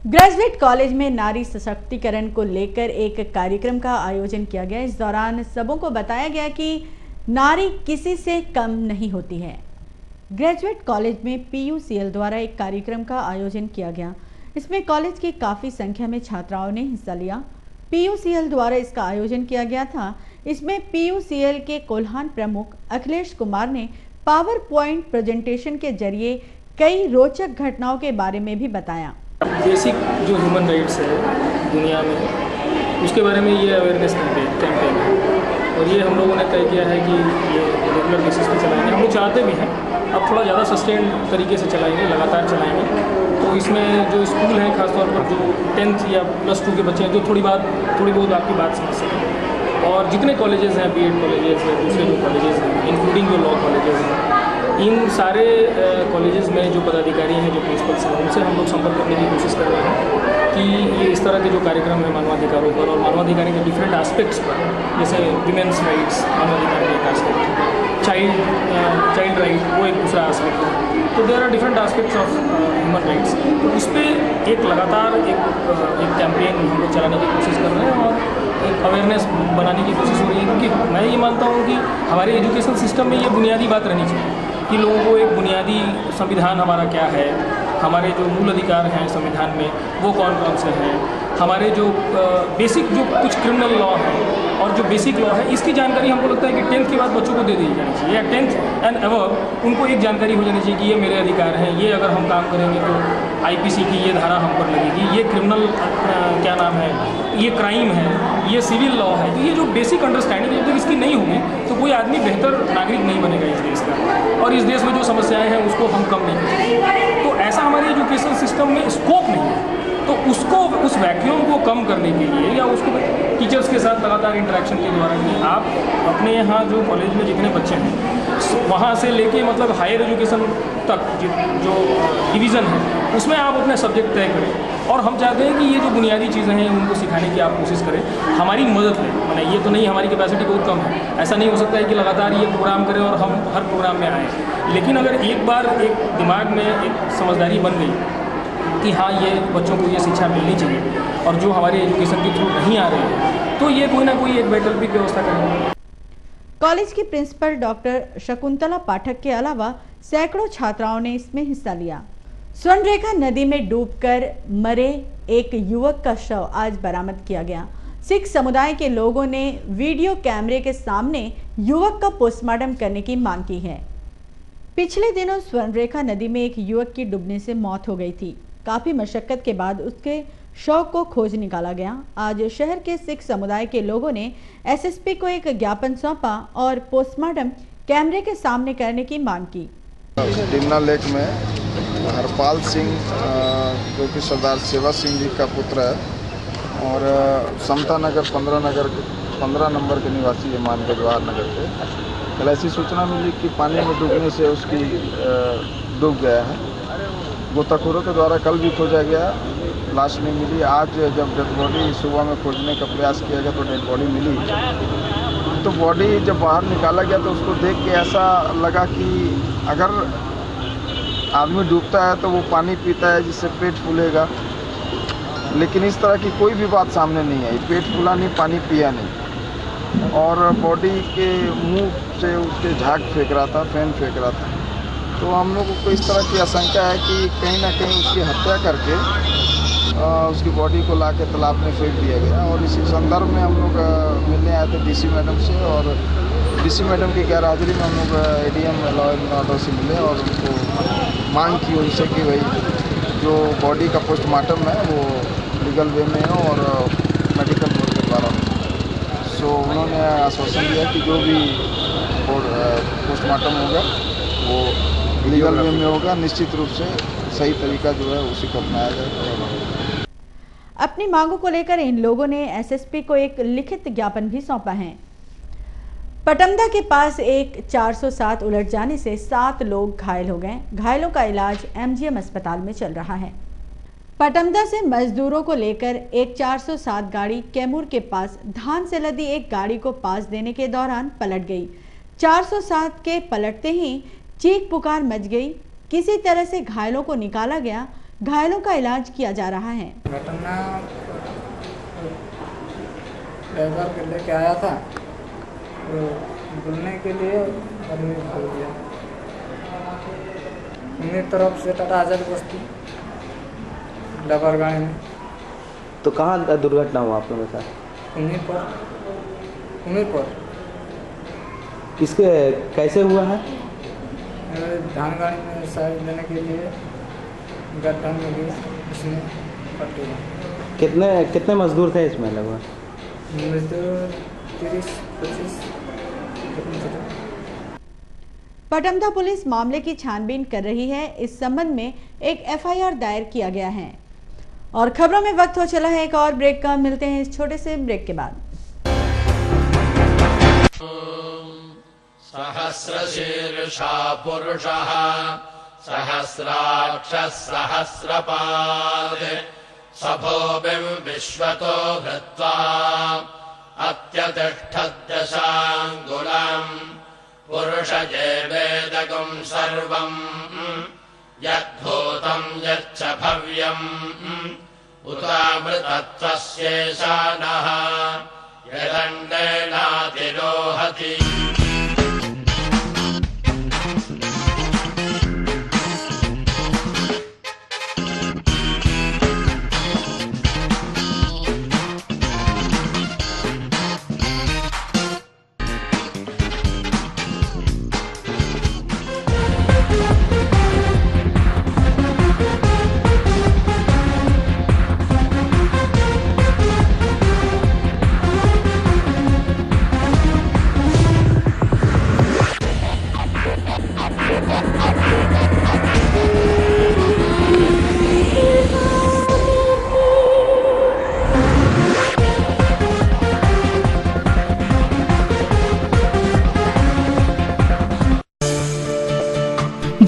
Graduate college में नारी सशक्तिकरण को लेकर एक कार्यक्रम का आयोजन किया गया। इस दौरान सबों को बताया गया कि नारी किसी से कम नहीं होती है। ग्रेजुएट कॉलेज में PUCL द्वारा एक कार्यक्रम का आयोजन किया गया। इसमें कॉलेज की काफ़ी संख्या में छात्राओं ने हिस्सा लिया। PUCL द्वारा इसका आयोजन किया गया था। इसमें PUCL के कोल्हान प्रमुख अखिलेश कुमार ने पावर पॉइंट प्रेजेंटेशन के जरिए कई रोचक घटनाओं के बारे में भी बताया। बेसिक जो ह्यूमन राइट्स है दुनिया में, उसके बारे में ये अवेयरनेस कैंपेन है और ये हम लोगों ने तय किया है कि ये रेगुलर बेसिस पे चलाएंगे। हम लोग चाहते भी हैं, अब थोड़ा ज़्यादा सस्टेन तरीके से चलाएंगे, लगातार चलाएंगे। तो इसमें जो स्कूल हैं, खासतौर पर जो 10th या +2 के बच्चे हैं, जो थोड़ी बहुत आपकी बात समझ सकें, और जितने कॉलेजेस हैं, B.Ed कॉलेजेस या दूसरे जो कॉलेजेस हैं, इंक्लूडिंग जो लॉ कॉलेजेस हैं, इन सारे कॉलेजेस में जो पदाधिकारी हैं, जो प्रिंसिपल्स हैं, उनसे हम लोग संपर्क करने की कोशिश कर रहे हैं कि ये इस तरह के जो कार्यक्रम है मानवाधिकारों पर और मानवाधिकारों के डिफरेंट एस्पेक्ट्स पर, जैसे विमेंस राइट्स, मानवाधिकार का एक एस्पेक्ट, चाइल्ड राइट वो एक दूसरा एस्पेक्ट है। तो there are different aspects of human rights. तो उस पर एक लगातार एक कैंपेन हम लोग चलाने की कोशिश कर रहे हैं और एक अवेयरनेस बनाने की कोशिश हो रही है, क्योंकि मैं ये मानता हूँ कि हमारे एजुकेशन सिस्टम में ये बुनियादी बात रहनी चाहिए कि लोगों को एक बुनियादी संविधान हमारा क्या है, हमारे जो मूल अधिकार हैं संविधान में वो कौन कौन से हैं, हमारे जो बेसिक जो कुछ क्रिमिनल लॉ है और जो बेसिक लॉ है, इसकी जानकारी हमको लगता है कि 10th के बाद बच्चों को दे दी जानी चाहिए, या 10th एंड अबव उनको एक जानकारी हो जानी चाहिए कि ये मेरे अधिकार हैं, ये अगर हम काम करेंगे तो IPC की ये धारा हम पर लगेगी, ये क्रिमिनल क्या नाम है, ये क्राइम है, ये सिविल लॉ है। तो ये जो बेसिक अंडरस्टैंडिंग जब तक इसकी नहीं होगी तो कोई आदमी बेहतर नागरिक नहीं बनेगा इस देश का, और इस देश में जो समस्याएं हैं उसको हम कम नहीं करेंगे। तो ऐसा हमारे एजुकेशन सिस्टम में स्कोप नहीं है। तो उसको, उस वैक्यूम को कम करने के लिए, या उसको टीचर्स के साथ लगातार इंटरेक्शन के द्वारा कि आप अपने यहाँ जो कॉलेज में जितने बच्चे हैं वहाँ से लेके मतलब हायर एजुकेशन तक जो डिवीज़न है उसमें आप अपने सब्जेक्ट तय करें, और हम चाहते हैं कि ये जो बुनियादी चीज़ें हैं उनको सिखाने की आप कोशिश करें, हमारी मदद लें। मैंने ये तो नहीं, हमारी कैपेसिटी बहुत कम है, ऐसा नहीं हो सकता है कि लगातार ये प्रोग्राम करें और हम हर प्रोग्राम में आएँ। लेकिन अगर एक बार एक दिमाग में एक समझदारी बन गई कि हाँ ये बच्चों को ये शिक्षा मिलनी चाहिए, और जो हमारे एजुकेशन के थ्रू नहीं आ रहे हैं, तो ये कोई ना कोई एक वैकल्पिक व्यवस्था करेंगे। कॉलेज की प्रिंसिपल डॉक्टर शकुंतला पाठक के अलावा सैकड़ों छात्राओं ने इसमें हिस्सा लिया। स्वर्णरेखा नदी में डूबकर मरे एक युवक का शव आज बरामद किया गया। सिख समुदाय के लोगों ने वीडियो कैमरे के सामने युवक का पोस्टमार्टम करने की मांग की है। पिछले दिनों स्वर्णरेखा नदी में एक युवक की डूबने से मौत हो गई थी। काफी मशक्कत के बाद उसके शव को खोज निकाला गया। आज शहर के सिख समुदाय के लोगों ने SSP को एक ज्ञापन सौंपा और पोस्टमार्टम कैमरे के सामने करने की मांग की। डिमना लेक में हरपाल सिंह जो कि सरदार सेवा सिंह जी का पुत्र है और समता नगर 15 नंबर के निवासी है, मान गजवार नगर के। कल ऐसी सूचना मिली कि पानी में डूबने से उसकी डूब गया है। गोताखोरों के द्वारा कल भी खोजा गया, लाश नहीं मिली। आज जब डेड बॉडी सुबह में खोजने का प्रयास किया गया तो डेड बॉडी मिली। तो बॉडी जब बाहर निकाला गया तो उसको देख के ऐसा लगा कि अगर आदमी डूबता है तो वो पानी पीता है जिससे पेट फूलेगा, लेकिन इस तरह की कोई भी बात सामने नहीं आई। पेट फूला नहीं, पानी पिया नहीं, और बॉडी के मुंह से उसके झाग फेंक रहा था, फैन फेंक रहा था। तो हम लोगों को इस तरह की आशंका है कि कहीं ना कहीं उसकी हत्या करके उसकी बॉडी को ला के तालाब में फेंक दिया गया। और इसी संदर्भ में हम लोग मिलने आए थे DC मैडम से, और DC मैडम की गैर हाजिरी में हम लोग ADM लॉ एंड ऑर्डर से मिले और उनको मांग की उनसे कि भाई जो बॉडी का पोस्टमार्टम है वो लीगल वे में हो और मेडिकल बोर्ड के द्वारा हो। सो उन्होंने आश्वासन दिया कि जो भी पोस्टमार्टम होगा वो लीगल वे में होगा, निश्चित रूप से सही तरीका जो है उसी को अपनाया जाएगा। अपनी मांगों को लेकर इन लोगों ने SSP को एक लिखित ज्ञापन भी सौंपा है। पटमदा के पास एक 407 उलट जाने से 7 लोग घायल हो गए। घायलों का इलाज MGM अस्पताल में चल रहा है। पटमदा से मजदूरों को लेकर एक 407 गाड़ी कैमूर के पास धान से लदी एक गाड़ी को पास देने के दौरान पलट गई। 407 के पलटते ही चीख पुकार मच गई। किसी तरह से घायलों को निकाला गया। घायलों का इलाज किया जा रहा है। घटना ड्राइवर के लेके आया था तो बुलने के लिए आदमी भूल गया। मेरी तरफ से टाटा आजाद बस्ती डबर गाड़ी में। तो कहाँ दुर्घटना हुआ आप लोगों के साथ? उन्हीं पर किसके कैसे हुआ है? धान गाड़ी में साइड देने के लिए गड्ढा में भी इसमें पट्टी। कितने मजदूर थे इसमें लगभग? मजदूर 30-25। पटमदा पुलिस मामले की छानबीन कर रही है। इस संबंध में एक एफआईआर दायर किया गया है। और खबरों में वक्त हो चला है एक और ब्रेक का। मिलते हैं इस छोटे से ब्रेक के बाद। सहस्रशीर्षा पुरुषः सहस्राक्षः सहस्रपाद सभोबिं विश्वतो भृत्वा अत्यतिष्ठद्दशाङ्गुलम् पुरुषजेवेदगुं सर्वम् यद्भूतं यच्च भव्यम् उतामृतत्वस्येषानः यदण्डेनातिरोहति।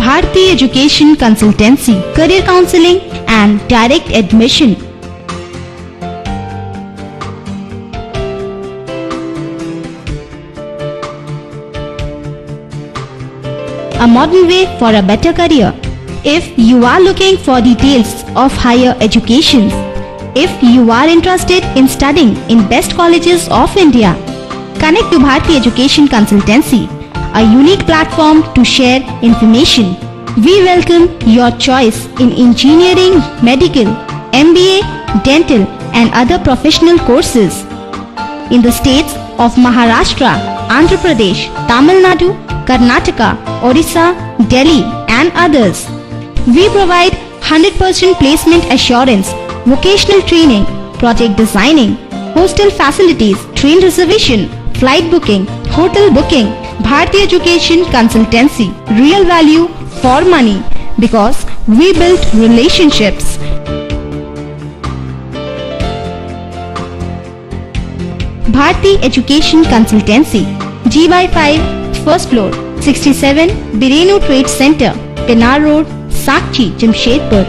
Bharti Education Consultancy, Career Counseling and Direct Admission. A modern way for a better career. If you are looking for details of higher education, if you are interested in studying in best colleges of India, connect to Bharti Education Consultancy, a unique platform to share information. We welcome your choice in engineering, medical, MBA, dental and other professional courses in the states of Maharashtra, Andhra Pradesh, Tamil Nadu, Karnataka, Orissa, Delhi and others. We provide 100% placement assurance, vocational training, project designing, hostel facilities, train reservation, flight booking, hotel booking. Bharti Education Consultancy, real value for money, because we build relationships. Bharti Education Consultancy, G/5, first floor, 67, Birenu Trade Center, Pinar Road, Sakchi, Jamshedpur.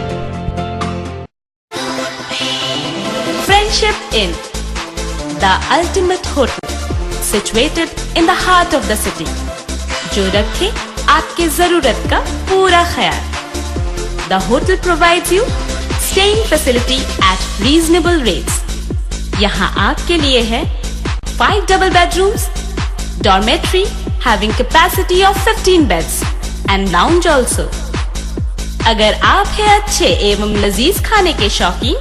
Friendship Inn, the ultimate hotel, situated in the heart of the city, जो रखे आपके जरूरत का पूरा ख्याल. The hotel provides you staying facility at reasonable rates. यहाँ आपके लिए है 5 double bedrooms, dormitory having capacity of 15 beds and lounge also. अगर आप हैं अच्छे एवं लजीज खाने के शौकीन,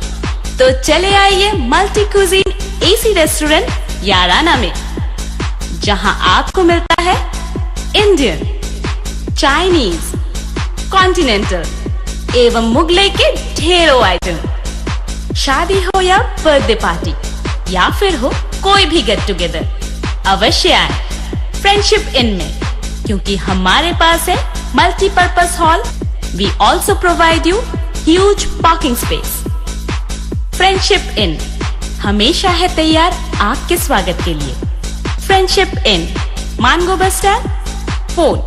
तो चले आइए मल्टी कुजीन AC रेस्टोरेंट याराना में, जहां आपको मिलता है इंडियन, चाइनीज, कॉन्टिनेंटल एवं मुगलई के ढेरों आइटम. शादी हो या बर्थडे पार्टी या फिर हो कोई भी गेट टुगेदर, अवश्य आए फ्रेंडशिप इन में, क्योंकि हमारे पास है multipurpose hall. We also provide you huge parking space. Friendship Inn हमेशा है तैयार आपके स्वागत के लिए. Friendship in, Mango bus stand. Phone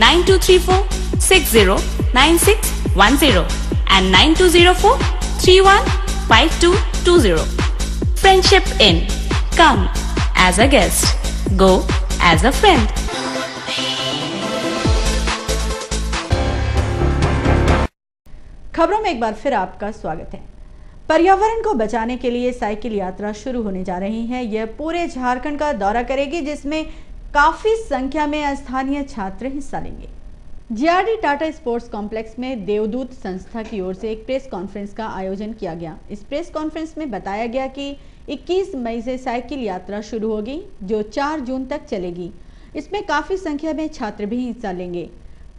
9234609610 and 9204315220. Friendship Inn. Come as a guest, go as a friend. खबरों में एक बार फिर आपका स्वागत है। पर्यावरण को बचाने के लिए साइकिल यात्रा शुरू होने जा रही है। यह पूरे झारखंड का दौरा करेगी, जिसमें काफी संख्या में स्थानीय छात्र हिस्सा लेंगे। जीआरडी टाटा स्पोर्ट्स कॉम्प्लेक्स में देवदूत संस्था की ओर से एक प्रेस कॉन्फ्रेंस का आयोजन किया गया। इस प्रेस कॉन्फ्रेंस में बताया गया कि 21 मई से साइकिल यात्रा शुरू होगी, जो 4 जून तक चलेगी। इसमें काफी संख्या में छात्र भी हिस्सा लेंगे।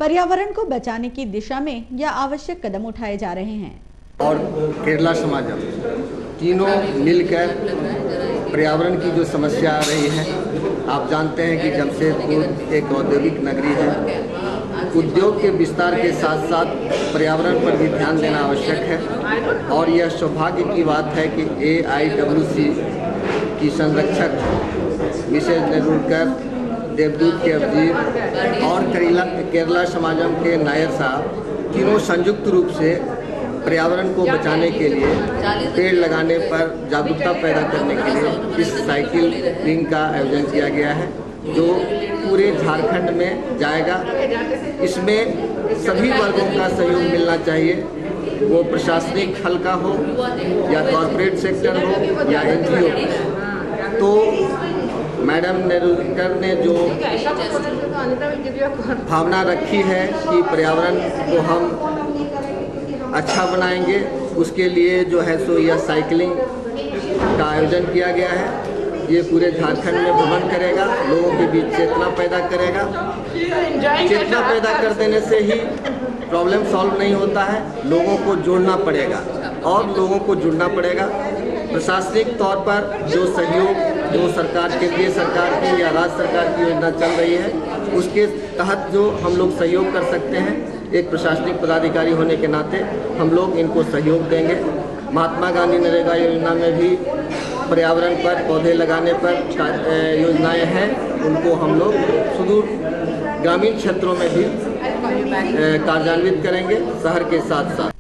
पर्यावरण को बचाने की दिशा में यह आवश्यक कदम उठाए जा रहे हैं और केरला समाजम तीनों मिलकर पर्यावरण की जो समस्या आ रही है, आप जानते हैं कि जमशेदपुर एक औद्योगिक नगरी है। उद्योग के विस्तार के साथ साथ पर्यावरण पर भी ध्यान देना आवश्यक है और यह सौभाग्य की बात है कि AIWC की संरक्षक मिसेज नेरुलकर, देवदूत के अवजीर और केरला समाजम के नायर साहब तीनों संयुक्त रूप से पर्यावरण को बचाने के लिए, पेड़ लगाने पर जागरूकता पैदा करने के लिए इस साइकिल रिंग का आयोजन किया गया है, जो पूरे झारखंड में जाएगा। इसमें सभी वर्गों का सहयोग मिलना चाहिए, वो प्रशासनिक हल्का हो या कॉरपोरेट सेक्टर हो या NGO हो। तो मैडम नेरुलकर ने जो भावना रखी है कि पर्यावरण को हम अच्छा बनाएंगे, उसके लिए जो है सो यह साइकिलिंग का आयोजन किया गया है। ये पूरे झारखंड में भ्रमण करेगा, लोगों के बीच चेतना पैदा करेगा। चेतना पैदा कर देने से ही प्रॉब्लम सॉल्व नहीं होता है, लोगों को जोड़ना पड़ेगा और लोगों को जुड़ना पड़ेगा। प्रशासनिक तौर पर जो सहयोग, जो सरकार, केंद्रीय सरकार की या राज्य सरकार की योजना चल रही है, उसके तहत जो हम लोग सहयोग कर सकते हैं, एक प्रशासनिक पदाधिकारी होने के नाते हम लोग इनको सहयोग देंगे। महात्मा गांधी नरेगा योजना में भी पर्यावरण पर, पौधे लगाने पर योजनाएं हैं, उनको हम लोग सुदूर ग्रामीण क्षेत्रों में भी कार्यान्वित करेंगे, शहर के साथ साथ।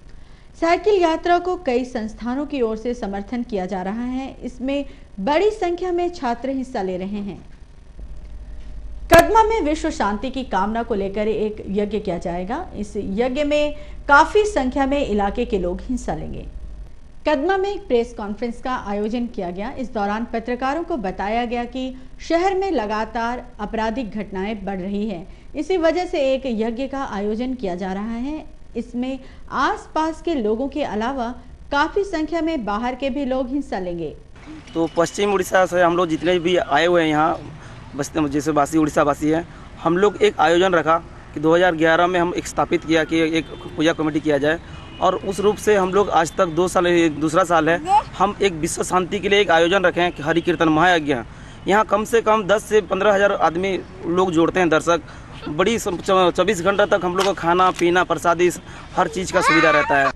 साइकिल यात्रा को कई संस्थानों की ओर से समर्थन किया जा रहा है। इसमें बड़ी संख्या में छात्र हिस्सा ले रहे हैं। कदमा में विश्व शांति की कामना को लेकर एक यज्ञ किया जाएगा। इस यज्ञ में काफी संख्या में इलाके के लोग हिस्सा लेंगे। कदमा में एक प्रेस कॉन्फ्रेंस का आयोजन किया गया। इस दौरान पत्रकारों को बताया गया कि शहर में लगातार आपराधिक घटनाएं बढ़ रही है, इसी वजह से एक यज्ञ का आयोजन किया जा रहा है। इसमें आसपास के लोगों के अलावा काफी संख्या में बाहर के भी लोग हिस्सा लेंगे। तो पश्चिम उड़ीसा से हम लोग जितने भी आए हुए हैं यहाँ बसते, जैसे वासी उड़ीसा वासी हैं, हम लोग एक आयोजन रखा कि 2011 में हम एक स्थापित किया कि एक पूजा कमेटी किया जाए, और उस रूप से हम लोग आज तक 2 साल, दूसरा साल है, हम एक विश्व शांति के लिए एक आयोजन रखे हैं कि हरि कीर्तन महायज्ञ। यहाँ कम से कम 10 से 15 हज़ार आदमी लोग जोड़ते हैं, दर्शक। बड़ी 24 घंटा तक हम लोग को खाना पीना, प्रसादी, हर चीज़ का सुविधा रहता है।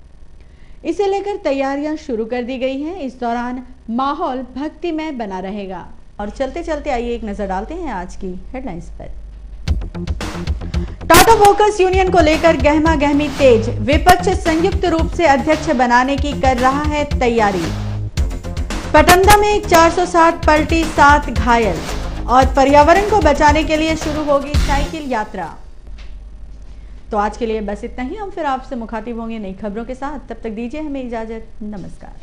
इसे लेकर तैयारियां शुरू कर दी गई हैं। इस दौरान माहौल भक्तिमय बना रहेगा। और चलते चलते आइए एक नजर डालते हैं आज की हेडलाइंस पर। टाटा वर्कर्स यूनियन को लेकर गहमा गहमी तेज। विपक्ष संयुक्त रूप से अध्यक्ष बनाने की कर रहा है तैयारी। पटंदा में एक 460 पलटी, 7 घायल। और पर्यावरण को बचाने के लिए शुरू होगी साइकिल यात्रा। तो आज के लिए बस इतना ही। हम फिर आपसे मुखातिब होंगे नई खबरों के साथ। तब तक दीजिए हमें इजाजत। नमस्कार।